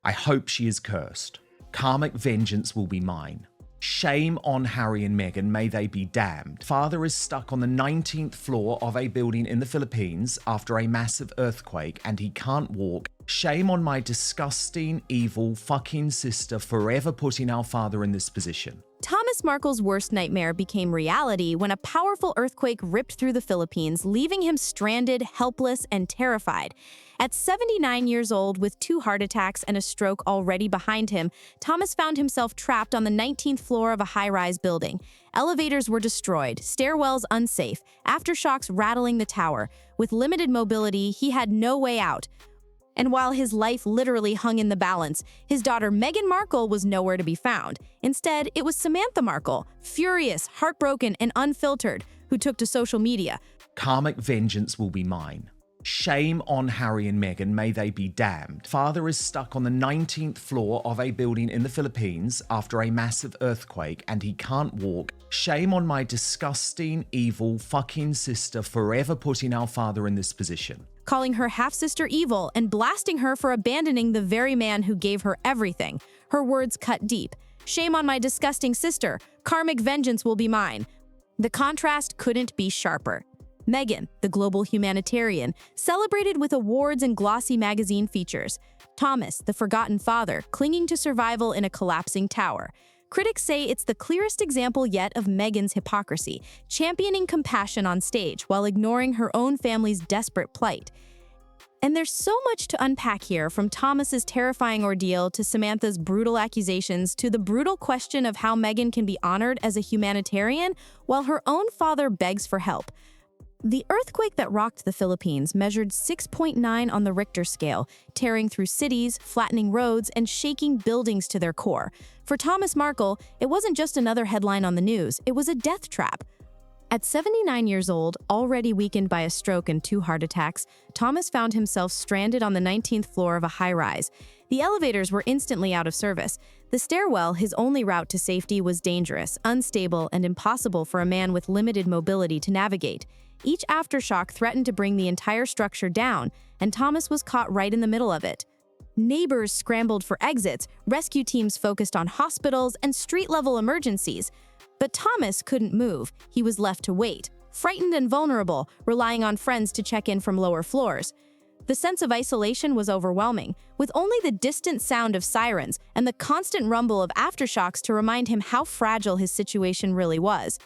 I hope she is cursed. Karmic vengeance will be mine. Shame on Harry and Meghan, may they be damned. Father is stuck on the 19th floor of a building in the Philippines after a massive earthquake and he can't walk. Shame on my disgusting, evil, fucking sister forever putting our father in this position. Thomas Markle's worst nightmare became reality when a powerful earthquake ripped through the Philippines, leaving him stranded, helpless, and terrified. At 79 years old, with 2 heart attacks and a stroke already behind him, Thomas found himself trapped on the 19th floor of a high-rise building. Elevators were destroyed, stairwells unsafe, aftershocks rattling the tower. With limited mobility, he had no way out. And while his life literally hung in the balance, his daughter Meghan Markle was nowhere to be found. Instead, it was Samantha Markle, furious, heartbroken, and unfiltered, who took to social media. Karmic vengeance will be mine. Shame on Harry and Meghan, may they be damned. Father is stuck on the 19th floor of a building in the Philippines after a massive earthquake and he can't walk. Shame on my disgusting, evil, fucking sister forever putting our father in this position. Calling her half-sister evil and blasting her for abandoning the very man who gave her everything. Her words cut deep. Shame on my disgusting sister. Karmic vengeance will be mine. The contrast couldn't be sharper. Meghan, the global humanitarian, celebrated with awards and glossy magazine features. Thomas, the forgotten father, clinging to survival in a collapsing tower. Critics say it's the clearest example yet of Meghan's hypocrisy, championing compassion on stage while ignoring her own family's desperate plight. And there's so much to unpack here, from Thomas's terrifying ordeal to Samantha's brutal accusations to the brutal question of how Meghan can be honored as a humanitarian while her own father begs for help. The earthquake that rocked the Philippines measured 6.9 on the Richter scale, tearing through cities, flattening roads, and shaking buildings to their core. For Thomas Markle, it wasn't just another headline on the news, it was a death trap. At 79 years old, already weakened by a stroke and 2 heart attacks, Thomas found himself stranded on the 19th floor of a high-rise. The elevators were instantly out of service. The stairwell, his only route to safety, was dangerous, unstable, and impossible for a man with limited mobility to navigate. Each aftershock threatened to bring the entire structure down, and Thomas was caught right in the middle of it. Neighbors scrambled for exits, rescue teams focused on hospitals and street-level emergencies. But Thomas couldn't move. He was left to wait, frightened and vulnerable, relying on friends to check in from lower floors. The sense of isolation was overwhelming, with only the distant sound of sirens and the constant rumble of aftershocks to remind him how fragile his situation really was.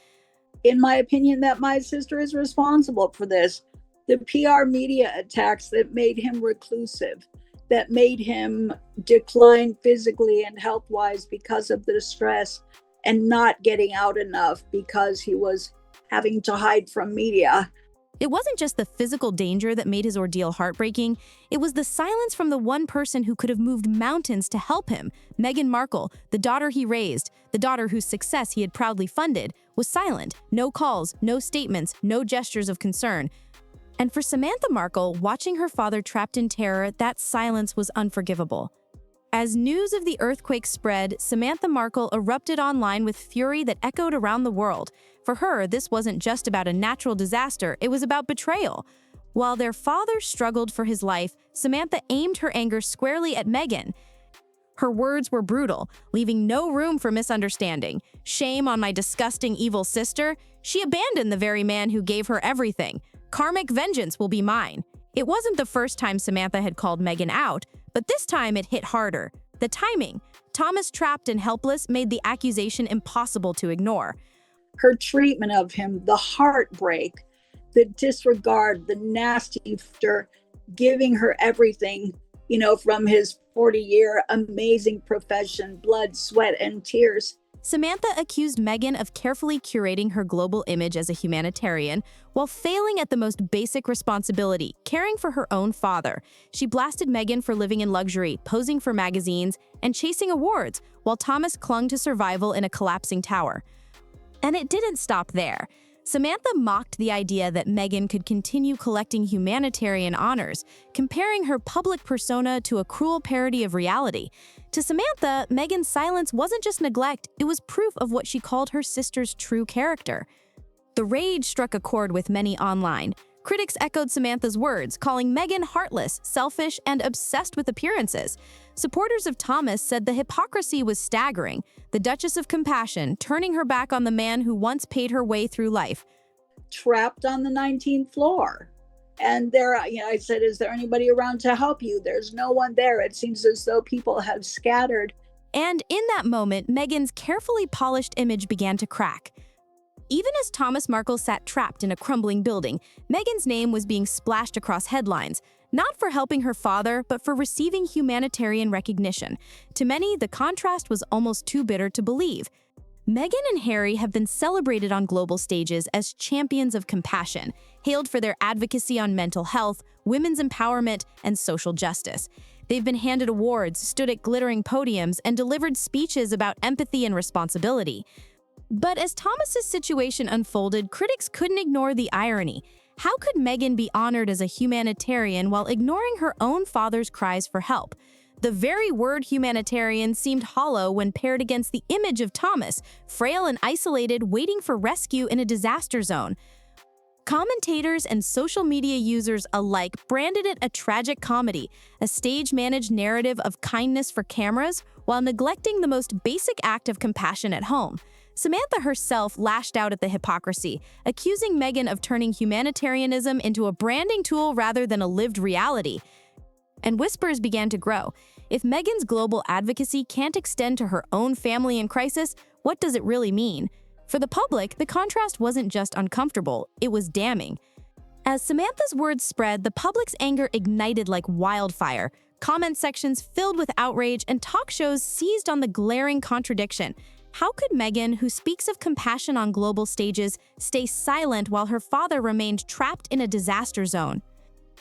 In my opinion, that my sister is responsible for this. The PR media attacks that made him reclusive, that made him decline physically and health-wise because of the stress and not getting out enough because he was having to hide from media. It wasn't just the physical danger that made his ordeal heartbreaking. It was the silence from the one person who could have moved mountains to help him. Meghan Markle, the daughter he raised, the daughter whose success he had proudly funded, was silent. No calls, no statements, no gestures of concern. And for Samantha Markle, watching her father trapped in terror, that silence was unforgivable. As news of the earthquake spread, Samantha Markle erupted online with fury that echoed around the world. For her, this wasn't just about a natural disaster, it was about betrayal. While their father struggled for his life, Samantha aimed her anger squarely at Meghan. Her words were brutal, leaving no room for misunderstanding. Shame on my disgusting evil sister. She abandoned the very man who gave her everything. Karmic vengeance will be mine. It wasn't the first time Samantha had called Meghan out, but this time it hit harder. The timing. Thomas, trapped and helpless, made the accusation impossible to ignore. Her treatment of him, the heartbreak, the disregard, the nasty after giving her everything, from his 40-year amazing profession, blood, sweat, and tears. Samantha accused Meghan of carefully curating her global image as a humanitarian while failing at the most basic responsibility, caring for her own father. She blasted Meghan for living in luxury, posing for magazines, and chasing awards, while Thomas clung to survival in a collapsing tower. And it didn't stop there. Samantha mocked the idea that Meghan could continue collecting humanitarian honors, comparing her public persona to a cruel parody of reality. To Samantha, Meghan's silence wasn't just neglect, it was proof of what she called her sister's true character. The rage struck a chord with many online. Critics echoed Samantha's words, calling Meghan heartless, selfish, and obsessed with appearances. Supporters of Thomas said the hypocrisy was staggering, the Duchess of Compassion turning her back on the man who once paid her way through life. Trapped on the 19th floor. And there, I said, is there anybody around to help you? There's no one there. It seems as though people have scattered. And in that moment, Meghan's carefully polished image began to crack. Even as Thomas Markle sat trapped in a crumbling building, Meghan's name was being splashed across headlines, not for helping her father, but for receiving humanitarian recognition. To many, the contrast was almost too bitter to believe. Meghan and Harry have been celebrated on global stages as champions of compassion, hailed for their advocacy on mental health, women's empowerment, and social justice. They've been handed awards, stood at glittering podiums, and delivered speeches about empathy and responsibility. But as Thomas's situation unfolded, critics couldn't ignore the irony. How could Meghan be honored as a humanitarian while ignoring her own father's cries for help? The very word humanitarian seemed hollow when paired against the image of Thomas, frail and isolated, waiting for rescue in a disaster zone. Commentators and social media users alike branded it a tragic comedy, a stage-managed narrative of kindness for cameras while neglecting the most basic act of compassion at home. Samantha herself lashed out at the hypocrisy, accusing Meghan of turning humanitarianism into a branding tool rather than a lived reality. And whispers began to grow. If Meghan's global advocacy can't extend to her own family in crisis, what does it really mean? For the public, the contrast wasn't just uncomfortable, it was damning. As Samantha's words spread, the public's anger ignited like wildfire. Comment sections filled with outrage and talk shows seized on the glaring contradiction. How could Meghan, who speaks of compassion on global stages, stay silent while her father remained trapped in a disaster zone?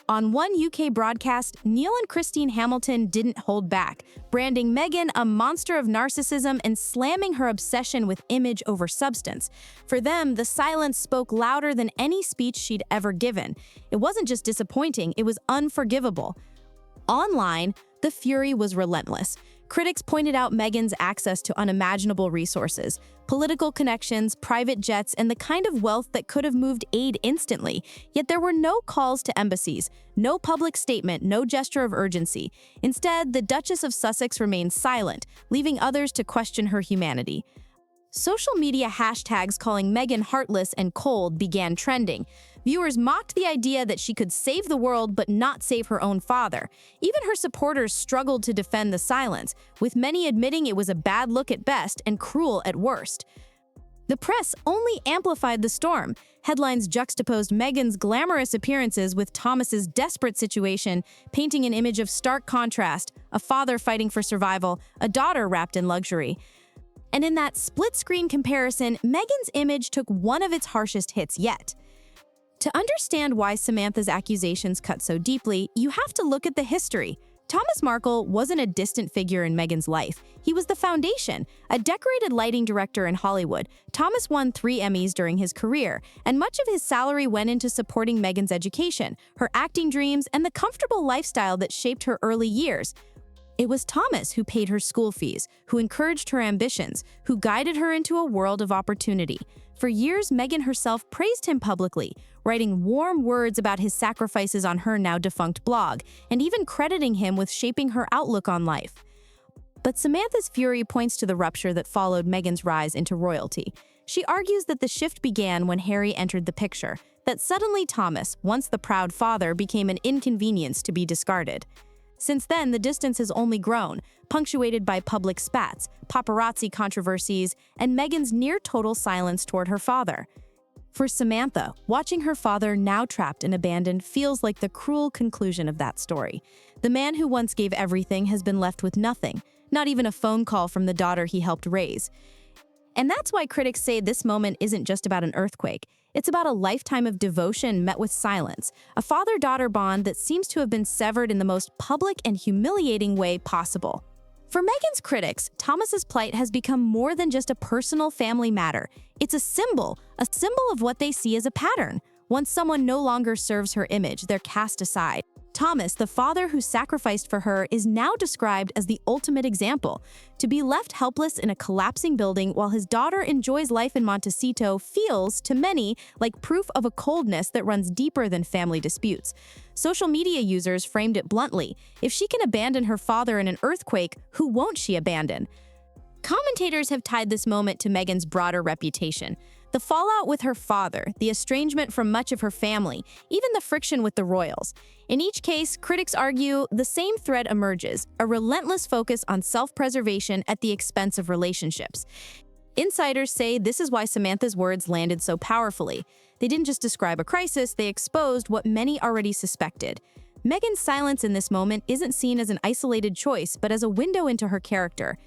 On one UK broadcast, Neil and Christine Hamilton didn't hold back, branding Meghan a monster of narcissism and slamming her obsession with image over substance. For them, the silence spoke louder than any speech she'd ever given. It wasn't just disappointing, it was unforgivable. Online, the fury was relentless. Critics pointed out Meghan's access to unimaginable resources, political connections, private jets, and the kind of wealth that could have moved aid instantly. Yet there were no calls to embassies, no public statement, no gesture of urgency. Instead, the Duchess of Sussex remained silent, leaving others to question her humanity. Social media hashtags calling Meghan heartless and cold began trending. Viewers mocked the idea that she could save the world but not save her own father. Even her supporters struggled to defend the silence, with many admitting it was a bad look at best and cruel at worst. The press only amplified the storm. Headlines juxtaposed Meghan's glamorous appearances with Thomas's desperate situation, painting an image of stark contrast: a father fighting for survival, a daughter wrapped in luxury. And in that split-screen comparison, Meghan's image took one of its harshest hits yet. To understand why Samantha's accusations cut so deeply, you have to look at the history. Thomas Markle wasn't a distant figure in Meghan's life. He was the foundation. A decorated lighting director in Hollywood, Thomas won 3 Emmys during his career, and much of his salary went into supporting Meghan's education, her acting dreams, and the comfortable lifestyle that shaped her early years. It was Thomas who paid her school fees, who encouraged her ambitions, who guided her into a world of opportunity. For years, Meghan herself praised him publicly, writing warm words about his sacrifices on her now-defunct blog, and even crediting him with shaping her outlook on life. But Samantha's fury points to the rupture that followed Meghan's rise into royalty. She argues that the shift began when Harry entered the picture, that suddenly Thomas, once the proud father, became an inconvenience to be discarded. Since then, the distance has only grown, punctuated by public spats, paparazzi controversies, and Meghan's near-total silence toward her father. For Samantha, watching her father now trapped and abandoned feels like the cruel conclusion of that story. The man who once gave everything has been left with nothing, not even a phone call from the daughter he helped raise. And that's why critics say this moment isn't just about an earthquake. It's about a lifetime of devotion met with silence, a father-daughter bond that seems to have been severed in the most public and humiliating way possible. For Meghan's critics, Thomas's plight has become more than just a personal family matter. It's a symbol of what they see as a pattern. Once someone no longer serves her image, they're cast aside. Thomas, the father who sacrificed for her, is now described as the ultimate example. To be left helpless in a collapsing building while his daughter enjoys life in Montecito feels, to many, like proof of a coldness that runs deeper than family disputes. Social media users framed it bluntly: if she can abandon her father in an earthquake, who won't she abandon? Commentators have tied this moment to Meghan's broader reputation. The fallout with her father, the estrangement from much of her family, even the friction with the royals. In each case, critics argue the same thread emerges: a relentless focus on self-preservation at the expense of relationships. Insiders say this is why Samantha's words landed so powerfully. They didn't just describe a crisis, they exposed what many already suspected. Meghan's silence in this moment isn't seen as an isolated choice, but as a window into her character.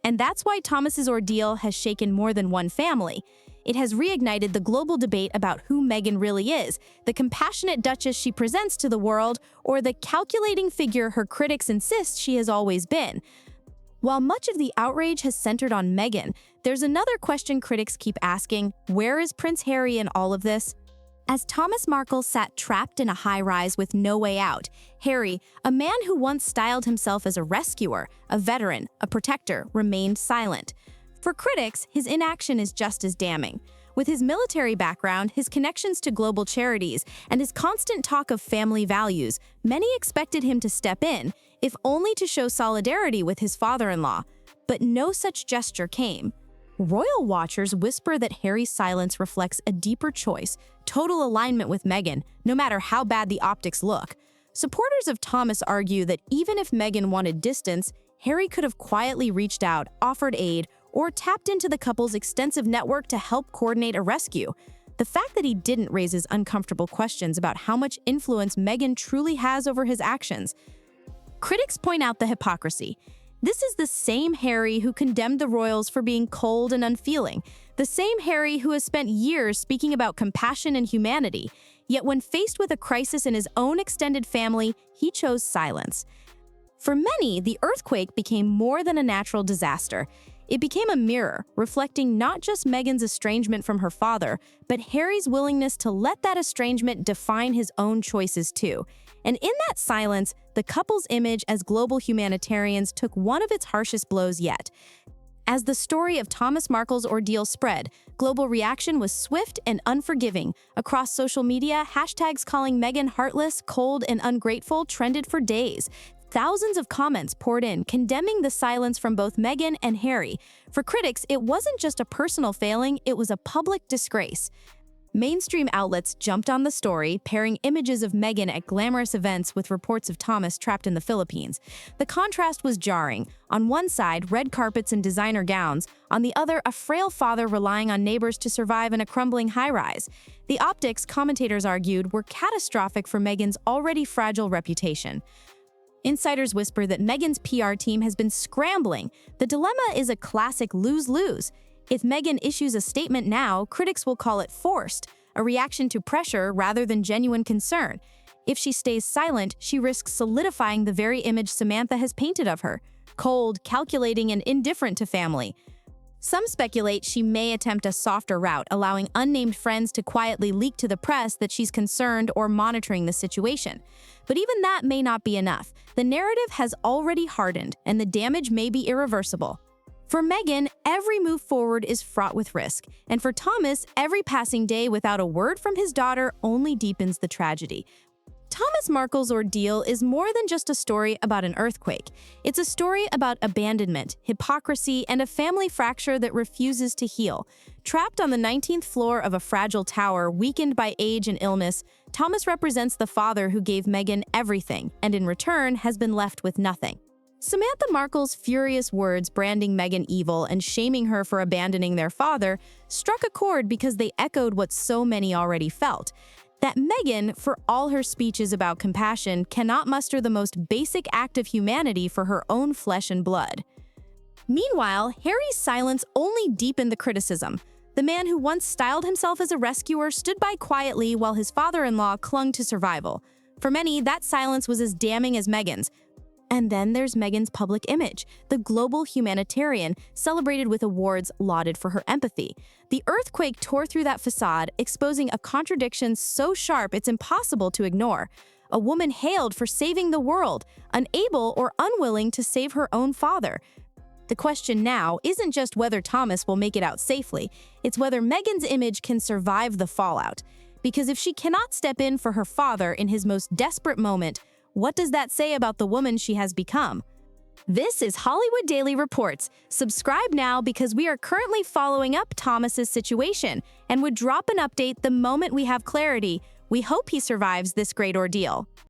And that's why Thomas's ordeal has shaken more than one family. It has reignited the global debate about who Meghan really is, the compassionate duchess she presents to the world, or the calculating figure her critics insist she has always been. While much of the outrage has centered on Meghan, there's another question critics keep asking: where is Prince Harry in all of this? As Thomas Markle sat trapped in a high-rise with no way out, Harry, a man who once styled himself as a rescuer, a veteran, a protector, remained silent. For critics, his inaction is just as damning. With his military background, his connections to global charities, and his constant talk of family values, many expected him to step in, if only to show solidarity with his father-in-law. But no such gesture came. Royal watchers whisper that Harry's silence reflects a deeper choice, total alignment with Meghan, no matter how bad the optics look. Supporters of Thomas argue that even if Meghan wanted distance, Harry could have quietly reached out, offered aid, or tapped into the couple's extensive network to help coordinate a rescue. The fact that he didn't raises uncomfortable questions about how much influence Meghan truly has over his actions. Critics point out the hypocrisy. This is the same Harry who condemned the royals for being cold and unfeeling, the same Harry who has spent years speaking about compassion and humanity, yet when faced with a crisis in his own extended family, he chose silence. For many, the earthquake became more than a natural disaster. It became a mirror, reflecting not just Meghan's estrangement from her father, but Harry's willingness to let that estrangement define his own choices too. And in that silence, the couple's image as global humanitarians took one of its harshest blows yet. As the story of Thomas Markle's ordeal spread, global reaction was swift and unforgiving. Across social media, hashtags calling Meghan heartless, cold, and ungrateful trended for days. Thousands of comments poured in, condemning the silence from both Meghan and Harry. For critics, it wasn't just a personal failing, it was a public disgrace. Mainstream outlets jumped on the story, pairing images of Meghan at glamorous events with reports of Thomas trapped in the Philippines. The contrast was jarring. On one side, red carpets and designer gowns. On the other, a frail father relying on neighbors to survive in a crumbling high-rise. The optics, commentators argued, were catastrophic for Meghan's already fragile reputation. Insiders whisper that Meghan's PR team has been scrambling. The dilemma is a classic lose-lose. If Meghan issues a statement now, critics will call it forced, a reaction to pressure rather than genuine concern. If she stays silent, she risks solidifying the very image Samantha has painted of her: cold, calculating, and indifferent to family. Some speculate she may attempt a softer route, allowing unnamed friends to quietly leak to the press that she's concerned or monitoring the situation. But even that may not be enough. The narrative has already hardened, and the damage may be irreversible. For Meghan, every move forward is fraught with risk, and for Thomas, every passing day without a word from his daughter only deepens the tragedy. Thomas Markle's ordeal is more than just a story about an earthquake. It's a story about abandonment, hypocrisy, and a family fracture that refuses to heal. Trapped on the 19th floor of a fragile tower, weakened by age and illness, Thomas represents the father who gave Meghan everything, and in return has been left with nothing. Samantha Markle's furious words branding Meghan evil and shaming her for abandoning their father struck a chord because they echoed what so many already felt: that Meghan, for all her speeches about compassion, cannot muster the most basic act of humanity for her own flesh and blood. Meanwhile, Harry's silence only deepened the criticism. The man who once styled himself as a rescuer stood by quietly while his father-in-law clung to survival. For many, that silence was as damning as Meghan's. And then there's Meghan's public image, the global humanitarian, celebrated with awards lauded for her empathy. The earthquake tore through that facade, exposing a contradiction so sharp it's impossible to ignore. a woman hailed for saving the world, unable or unwilling to save her own father. The question now isn't just whether Thomas will make it out safely, it's whether Meghan's image can survive the fallout. Because if she cannot step in for her father in his most desperate moment, what does that say about the woman she has become? This is Hollywood Daily Reports. Subscribe now because we are currently following up Thomas's situation and would drop an update the moment we have clarity. We hope he survives this great ordeal.